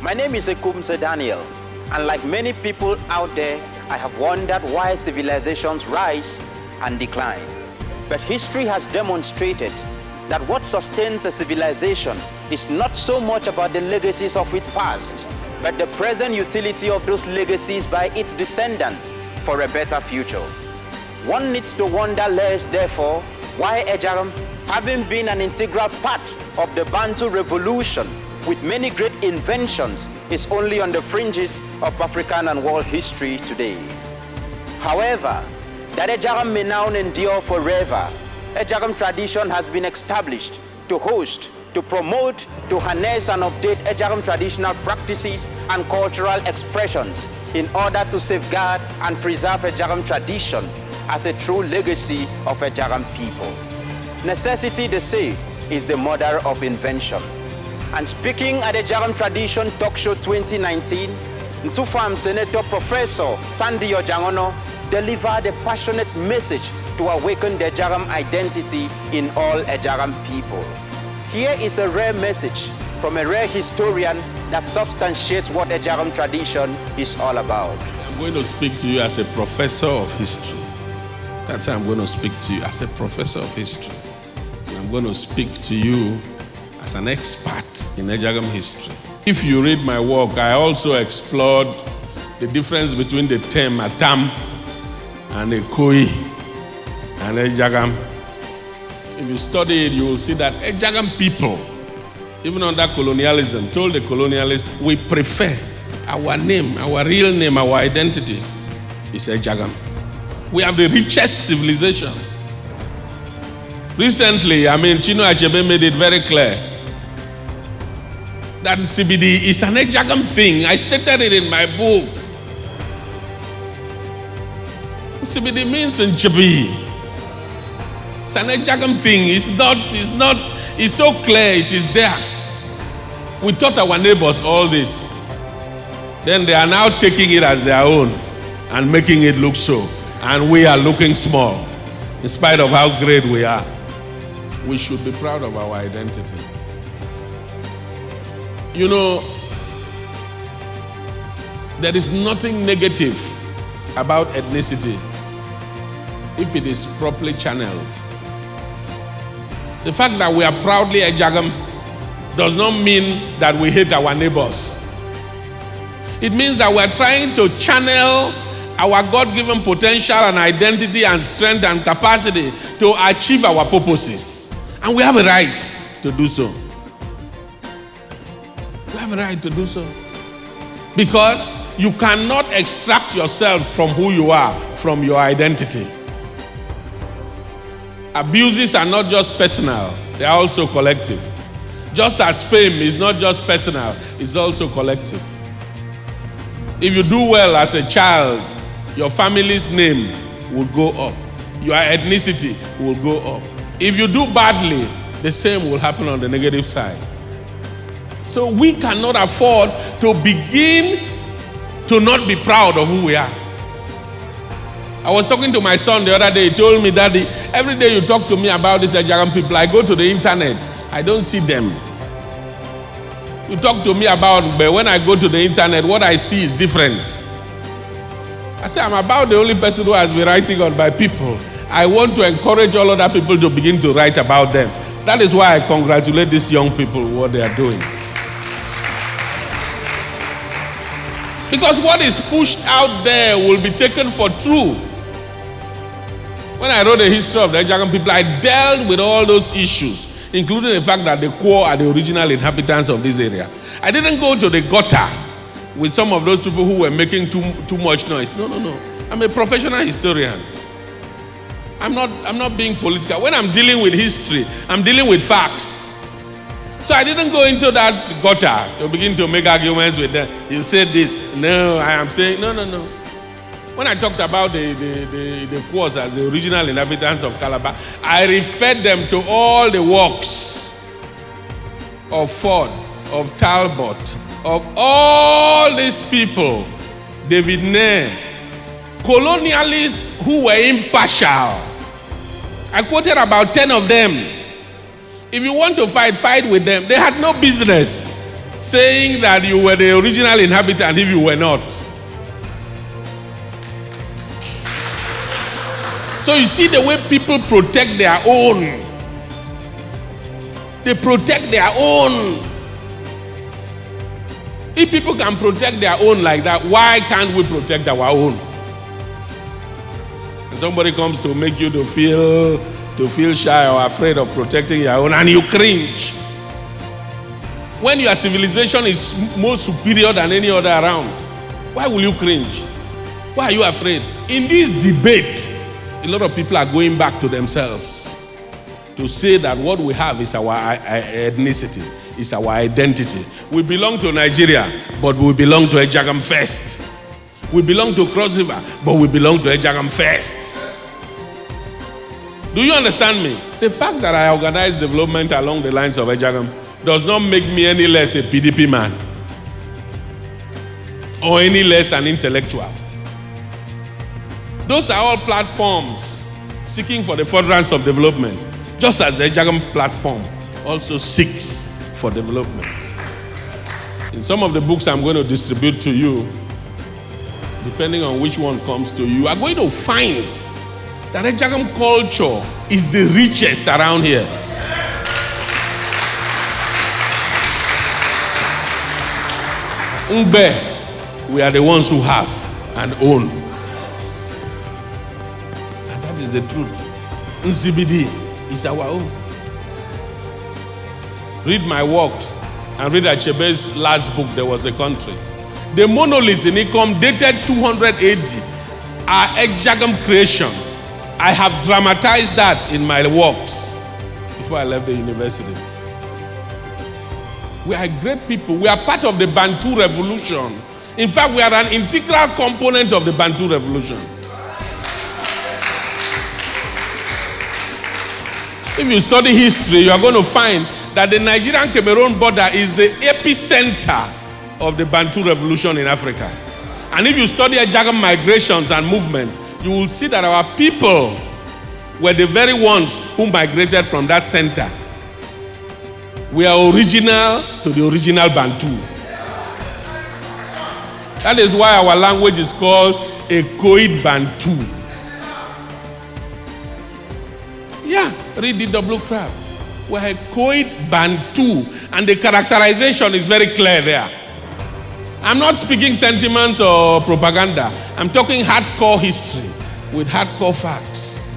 My name is Ekumse Daniel, and like many people out there, I have wondered why civilizations rise and decline. But history has demonstrated that what sustains a civilization is not so much about the legacies of its past, but the present utility of those legacies by its descendants for a better future. One needs to wonder less, therefore, why Ejagham, having been an integral part of the Bantu revolution with many great inventions, is only on the fringes of African and world history today. However, that Ejagham may now endure forever, Ejagham tradition has been established to host, to promote, to harness and update Ejagham traditional practices and cultural expressions in order to safeguard and preserve Ejagham tradition as a true legacy of Ejagham people. Necessity, they say, is the mother of invention. And speaking at the Ejagham Tradition Talk Show 2019, Ntufam Senator Professor Sandy Ojang Onor delivered a passionate message to awaken the Ejagham identity in all Ejagham people. Here is a rare message from a rare historian that substantiates what Ejagham tradition is all about. I'm going to speak to you as a professor of history. That's how I'm going to speak to you, as a professor of history. And I'm going to speak to you as an expert in Ejagham history. If you read my work, I also explored the difference between the term Atam and Ekoi and Ejagham. If you study it, you will see that Ejagham people, even under colonialism, told the colonialists, we prefer our name, our real name, our identity is Ejagham. We have the richest civilization. Recently, Chino Achebe made it very clear that CBD is an Ejagham thing. I stated it in my book. CBD means Nchebi. It's an Ejagham thing. It's so clear, it is there. We taught our neighbors all this. Then they are now taking it as their own and making it look so. And we are looking small, in spite of how great we are. We should be proud of our identity. You know, there is nothing negative about ethnicity if it is properly channeled. The fact that we are proudly Ejagham does not mean that we hate our neighbors. It means that we are trying to channel our God-given potential and identity and strength and capacity to achieve our purposes. And we have a right to do so. We have a right to do so. Because you cannot extract yourself from who you are, from your identity. Abuses are not just personal, they are also collective. Just as fame is not just personal, it's also collective. If you do well as a child, your family's name will go up. Your ethnicity will go up. If you do badly, the same will happen on the negative side. So we cannot afford to begin to not be proud of who we are. I was talking to my son the other day. He told me, Daddy, every day you talk to me about these Ejagham people, I go to the internet, I don't see them. You talk to me about, but when I go to the internet, what I see is different. I say, I'm about the only person who has been writing on my people. I want to encourage all other people to begin to write about them. That is why I congratulate these young people for what they are doing. Because what is pushed out there will be taken for true. When I wrote the history of the Ejagham people, I dealt with all those issues, including the fact that the Qua are the original inhabitants of this area. I didn't go to the gutter with some of those people who were making too much noise. No. I'm a professional historian. I'm not being political. When I'm dealing with history, I'm dealing with facts. So I didn't go into that gutter to begin to make arguments with them. You said this. No, I am saying, no. When I talked about the Quas as the original inhabitants of Calabar, I referred them to all the works of Ford, of Talbot, of all these people, David Nair, colonialists who were impartial. I quoted about 10 of them. If you want to fight with them. They had no business saying that you were the original inhabitant if you were not. So you see the way people protect their own. They protect their own. If people can protect their own like that, why can't we protect our own? And somebody comes to make you to feel shy or afraid of protecting your own, and you cringe. When your civilization is more superior than any other around, why will you cringe? Why are you afraid? In this debate, a lot of people are going back to themselves to say that what we have is our ethnicity, is our identity. We belong to Nigeria, but we belong to Ejagham first. We belong to Cross River, but we belong to Ejagham first. Do you understand me? The fact that I organize development along the lines of Ejagham does not make me any less a PDP man or any less an intellectual. Those are all platforms seeking for the furtherance of development, just as the Ejagham platform also seeks for development. In some of the books I'm going to distribute to you, depending on which one comes to you, are going to find that Ejagham culture is the richest around here. Mbe, we are the ones who have and own. And that is the truth. Nzibidi is our own. Read my works and read Achebe's last book, There Was a Country. The monoliths in Ikom dated 200 AD are Ejagham creation. I have dramatized that in my works before I left the university. We are great people. We are part of the Bantu revolution. In fact, we are an integral component of the Bantu revolution. If you study history, you are going to find that the Nigerian-Cameroon border is the epicenter of the Bantu revolution in Africa. And if you study Ejagham migrations and movement, you will see that our people were the very ones who migrated from that center. We are original to the original Bantu. That is why our language is called a Koid Bantu. Yeah, read the double crab. We are a Koid Bantu, and the characterization is very clear there. I'm not speaking sentiments or propaganda. I'm talking hardcore history with hardcore facts.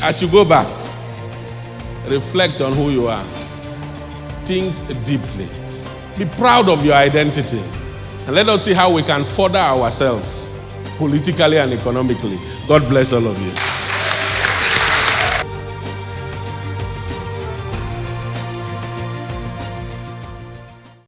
As you go back, reflect on who you are. Think deeply. Be proud of your identity. And let us see how we can further ourselves politically and economically. God bless all of you.